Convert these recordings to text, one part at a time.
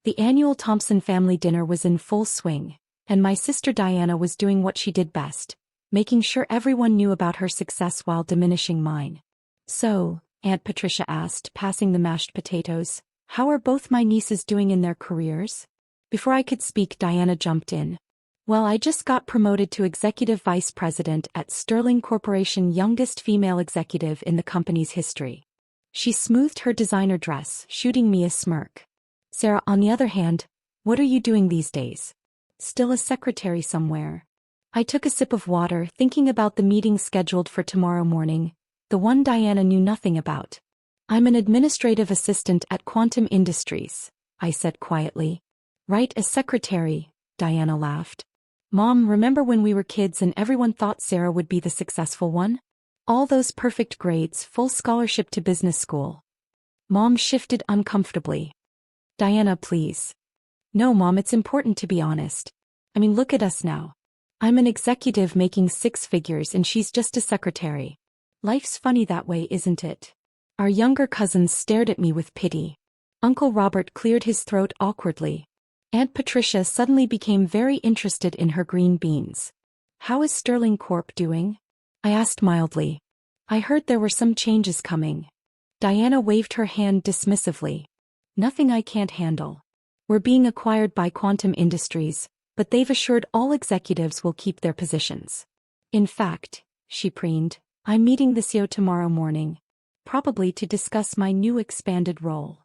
The annual Thompson family dinner was in full swing, and my sister Diana was doing what she did best, making sure everyone knew about her success while diminishing mine. "So," Aunt Patricia asked, passing the mashed potatoes, "how are both my nieces doing in their careers?" Before I could speak, Diana jumped in. "Well, I just got promoted to executive vice president at Sterling Corporation, youngest female executive in the company's history." She smoothed her designer dress, shooting me a smirk. "Sarah, on the other hand, what are you doing these days? Still a secretary somewhere?" I took a sip of water, thinking about the meeting scheduled for tomorrow morning, the one Diana knew nothing about. "I'm an administrative assistant at Quantum Industries," I said quietly. "Right, a secretary," Diana laughed. "Mom, remember when we were kids and everyone thought Sarah would be the successful one? All those perfect grades, full scholarship to business school." Mom shifted uncomfortably. "Diana, please." "No, Mom, it's important to be honest. I mean, look at us now. I'm an executive making 6 figures and she's just a secretary. Life's funny that way, isn't it?" Our younger cousins stared at me with pity. Uncle Robert cleared his throat awkwardly. Aunt Patricia suddenly became very interested in her green beans. "How is Sterling Corp doing?" I asked mildly. "I heard there were some changes coming." Diana waved her hand dismissively. "Nothing I can't handle. We're being acquired by Quantum Industries, but they've assured all executives will keep their positions. In fact," she preened, "I'm meeting the CEO tomorrow morning. Probably to discuss my new expanded role."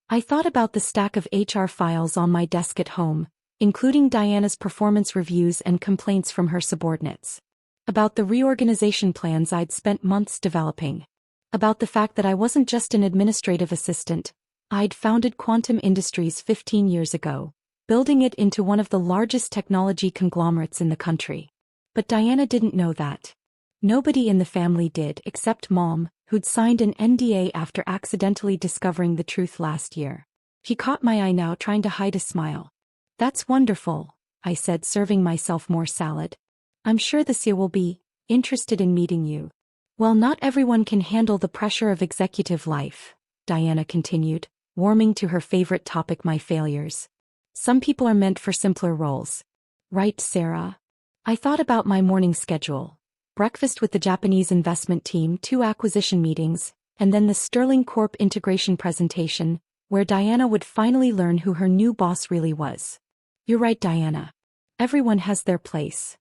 I thought about the stack of HR files on my desk at home, including Diana's performance reviews and complaints from her subordinates. About the reorganization plans I'd spent months developing. About the fact that I wasn't just an administrative assistant. I'd founded Quantum Industries 15 years ago, building it into one of the largest technology conglomerates in the country. But Diana didn't know that. Nobody in the family did except Mom, who'd signed an NDA after accidentally discovering the truth last year. She caught my eye now, trying to hide a smile. "That's wonderful," I said, serving myself more salad. "I'm sure the CEO will be interested in meeting you." "Well, not everyone can handle the pressure of executive life," Diana continued, warming to her favorite topic, my failures. "Some people are meant for simpler roles. Right, Sarah?" I thought about my morning schedule. Breakfast with the Japanese investment team, 2 acquisition meetings, and then the Sterling Corp integration presentation, where Diana would finally learn who her new boss really was. "You're right, Diana. Everyone has their place."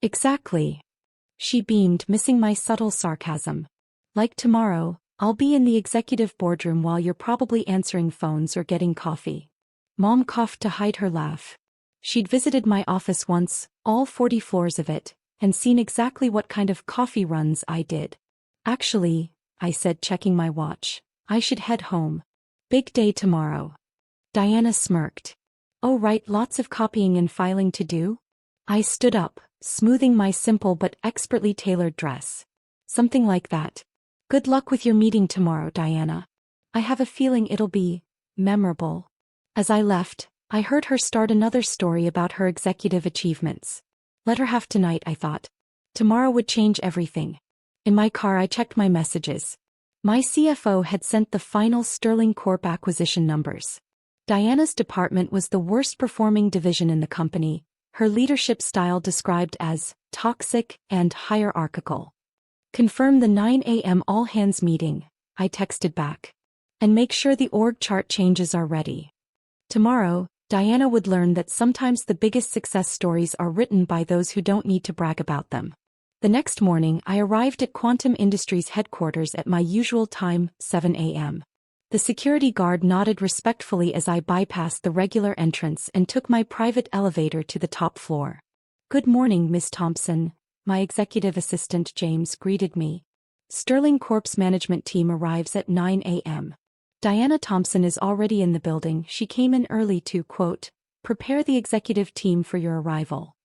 "Exactly." She beamed, missing my subtle sarcasm. "Like tomorrow, I'll be in the executive boardroom while you're probably answering phones or getting coffee." Mom coughed to hide her laugh. She'd visited my office once, all 40 floors of it, and seen exactly what kind of coffee runs I did. "Actually," I said, checking my watch, "I should head home. Big day tomorrow." Diana smirked. "Oh right, lots of copying and filing to do?" I stood up, smoothing my simple but expertly tailored dress. "Something like that. Good luck with your meeting tomorrow, Diana. I have a feeling it'll be memorable." As I left, I heard her start another story about her executive achievements. Let her have tonight, I thought. Tomorrow would change everything. In my car, I checked my messages. My CFO had sent the final Sterling Corp acquisition numbers. Diana's department was the worst performing division in the company, her leadership style described as toxic and hierarchical. "Confirm the 9 a.m. all-hands meeting," I texted back. "And make sure the org chart changes are ready." Tomorrow, Diana would learn that sometimes the biggest success stories are written by those who don't need to brag about them. The next morning, I arrived at Quantum Industries headquarters at my usual time, 7 a.m. The security guard nodded respectfully as I bypassed the regular entrance and took my private elevator to the top floor. "Good morning, Miss Thompson," my executive assistant James greeted me. "Sterling Corp's management team arrives at 9 a.m. Diana Thompson is already in the building. She came in early to, quote, prepare the executive team for your arrival."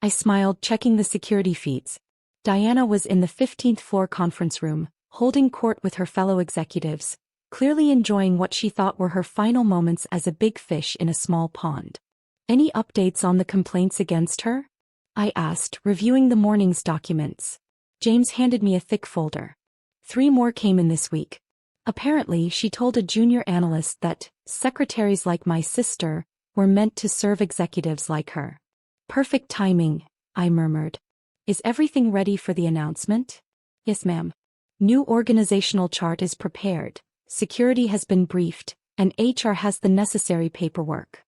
I smiled, checking the security feeds. Diana was in the 15th floor conference room, holding court with her fellow executives, clearly enjoying what she thought were her final moments as a big fish in a small pond. "Any updates on the complaints against her?" I asked, reviewing the morning's documents. James handed me a thick folder. 3 more came in this week. Apparently, she told a junior analyst that secretaries like my sister were meant to serve executives like her. Perfect timing, I murmured. Is everything ready for the announcement? Yes, ma'am. New organizational chart is prepared, security has been briefed, and HR has the necessary paperwork.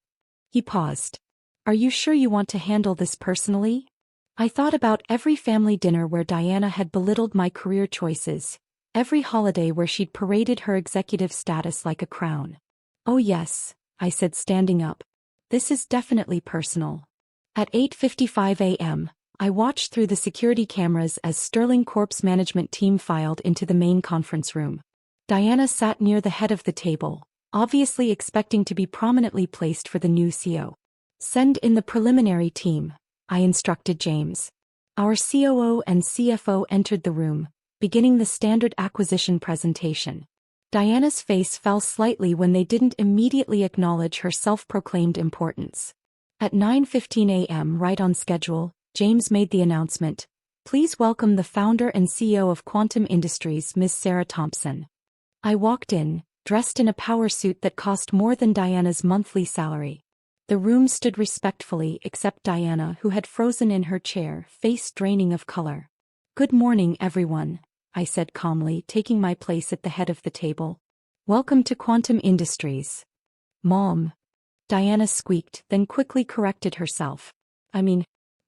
He paused. Are you sure you want to handle this personally? I thought about every family dinner where Diana had belittled my career choices, every holiday where she'd paraded her executive status like a crown. Oh yes, I said, standing up. This is definitely personal. At 8:55 a.m., I watched through the security cameras as Sterling Corp's management team filed into the main conference room. Diana sat near the head of the table, obviously expecting to be prominently placed for the new CEO. Send in the preliminary team, I instructed James. Our COO and CFO entered the room, beginning the standard acquisition presentation. Diana's face fell slightly when they didn't immediately acknowledge her self-proclaimed importance. At 9:15 a.m., right on schedule, James made the announcement. Please welcome the founder and CEO of Quantum Industries, Ms. Sarah Thompson. I walked in, dressed in a power suit that cost more than Diana's monthly salary. The room stood respectfully except Diana, who had frozen in her chair, face draining of color. Good morning, everyone, I said calmly, taking my place at the head of the table. Welcome to Quantum Industries. Mom. Diana squeaked, then quickly corrected herself.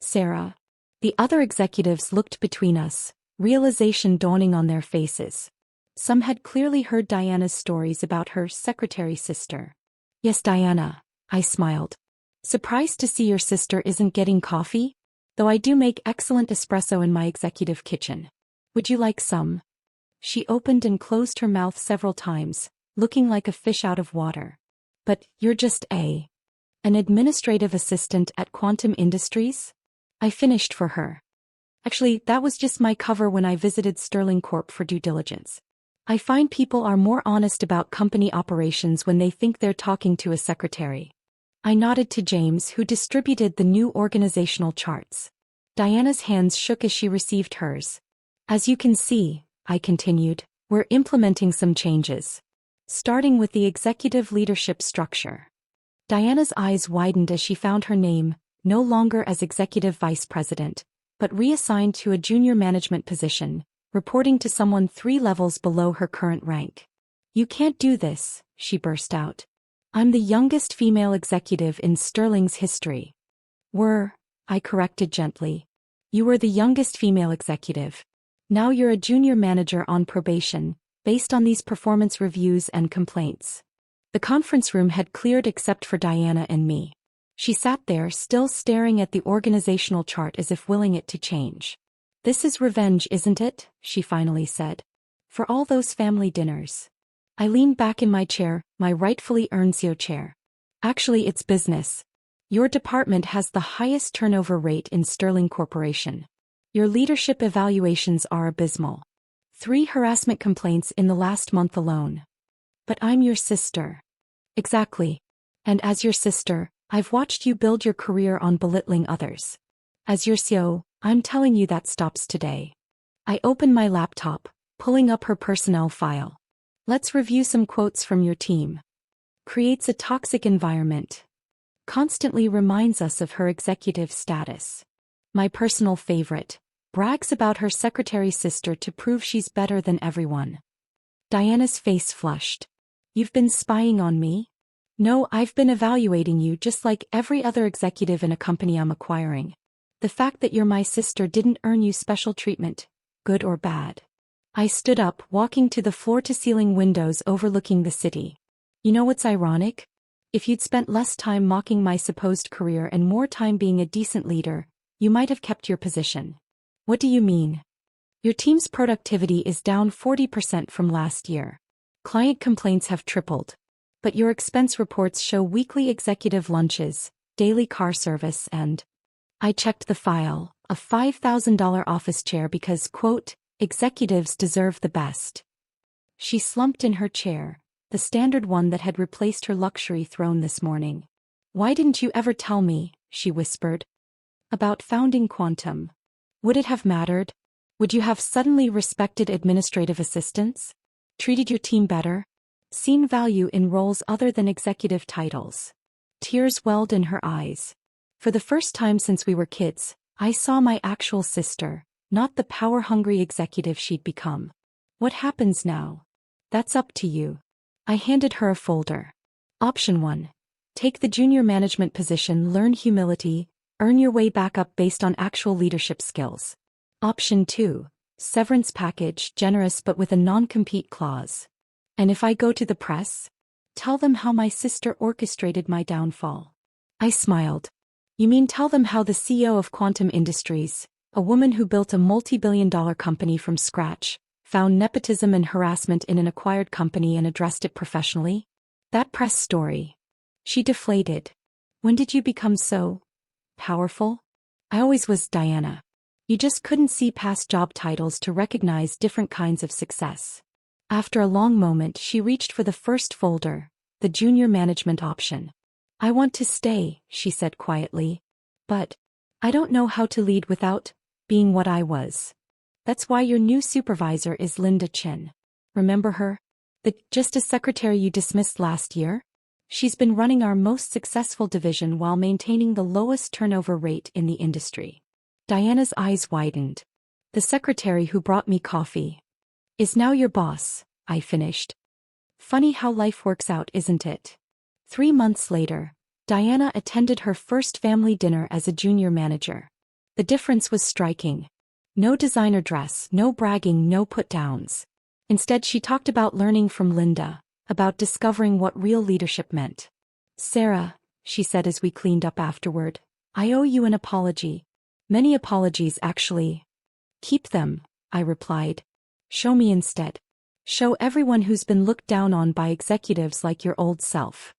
Sarah. The other executives looked between us, realization dawning on their faces. Some had clearly heard Diana's stories about her secretary sister. Yes, Diana, I smiled. Surprised to see your sister isn't getting coffee? Though I do make excellent espresso in my executive kitchen. Would you like some? She opened and closed her mouth several times, looking like a fish out of water. But you're just an administrative assistant at Quantum Industries? I finished for her. Actually, that was just my cover when I visited Sterling Corp for due diligence. I find people are more honest about company operations when they think they're talking to a secretary. I nodded to James, who distributed the new organizational charts. Diana's hands shook as she received hers. As you can see, I continued, we're implementing some changes. Starting with the executive leadership structure. Diana's eyes widened as she found her name, no longer as executive vice president, but reassigned to a junior management position, reporting to someone 3 levels below her current rank. You can't do this, she burst out. I'm the youngest female executive in Sterling's history. I corrected gently. You were the youngest female executive. Now you're a junior manager on probation, based on these performance reviews and complaints. The conference room had cleared except for Diana and me. She sat there still staring at the organizational chart as if willing it to change. This is revenge, isn't it? She finally said. For all those family dinners. I leaned back in my chair, my rightfully earned CEO chair. Actually, it's business. Your department has the highest turnover rate in Sterling Corporation. Your leadership evaluations are abysmal. 3 harassment complaints in the last month alone. But I'm your sister. Exactly. And as your sister, I've watched you build your career on belittling others. As your CEO, I'm telling you that stops today. I opened my laptop, pulling up her personnel file. Let's review some quotes from your team. Creates a toxic environment. Constantly reminds us of her executive status. My personal favorite. Brags about her secretary sister to prove she's better than everyone. Diana's face flushed. You've been spying on me? No, I've been evaluating you just like every other executive in a company I'm acquiring. The fact that you're my sister didn't earn you special treatment, good or bad. I stood up, walking to the floor-to-ceiling windows overlooking the city. You know what's ironic? If you'd spent less time mocking my supposed career and more time being a decent leader, you might have kept your position. What do you mean? Your team's productivity is down 40% from last year. Client complaints have tripled. But your expense reports show weekly executive lunches, daily car service, and... I checked the file, a $5,000 office chair because, quote, executives deserve the best. She slumped in her chair, the standard one that had replaced her luxury throne this morning. Why didn't you ever tell me, she whispered. About founding Quantum. Would it have mattered? Would you have suddenly respected administrative assistants? Treated your team better? Seen value in roles other than executive titles? Tears welled in her eyes. For the first time since we were kids, I saw my actual sister, not the power-hungry executive she'd become. What happens now? That's up to you. I handed her a folder. Option 1. Take the junior management position, learn humility, earn your way back up based on actual leadership skills. Option 2. Severance package, generous but with a non-compete clause. And if I go to the press? Tell them how my sister orchestrated my downfall. I smiled. You mean tell them how the CEO of Quantum Industries, a woman who built a multi-billion-dollar company from scratch, found nepotism and harassment in an acquired company and addressed it professionally? That press story. She deflated. When did you become so powerful? I always was, Diana. You just couldn't see past job titles to recognize different kinds of success. After a long moment, she reached for the first folder, the junior management option. I want to stay, she said quietly. But I don't know how to lead without being what I was. That's why your new supervisor is Linda Chin. Remember her? The Justice Secretary you dismissed last year? She's been running our most successful division while maintaining the lowest turnover rate in the industry. Diana's eyes widened. The secretary who brought me coffee is now your boss, I finished. Funny how life works out, isn't it? 3 months later, Diana attended her first family dinner as a junior manager. The difference was striking. No designer dress, no bragging, no put-downs. Instead, she talked about learning from Linda, about discovering what real leadership meant. Sarah, she said as we cleaned up afterward, I owe you an apology. Many apologies, actually. Keep them, I replied. Show me instead. Show everyone who's been looked down on by executives like your old self.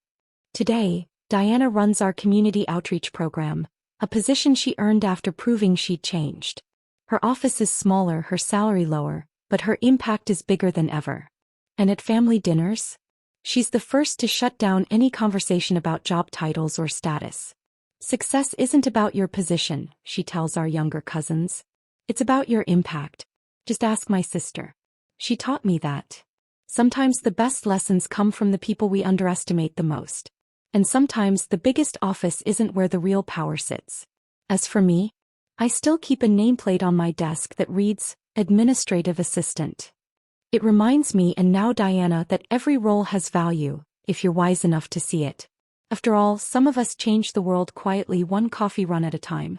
Today, Diana runs our community outreach program, a position she earned after proving she'd changed. Her office is smaller, her salary lower, but her impact is bigger than ever. And at family dinners? She's the first to shut down any conversation about job titles or status. Success isn't about your position, she tells our younger cousins. It's about your impact. Just ask my sister. She taught me that. Sometimes the best lessons come from the people we underestimate the most. And sometimes the biggest office isn't where the real power sits. As for me, I still keep a nameplate on my desk that reads, Administrative Assistant. It reminds me and now Diana that every role has value, if you're wise enough to see it. After all, some of us change the world quietly, one coffee run at a time.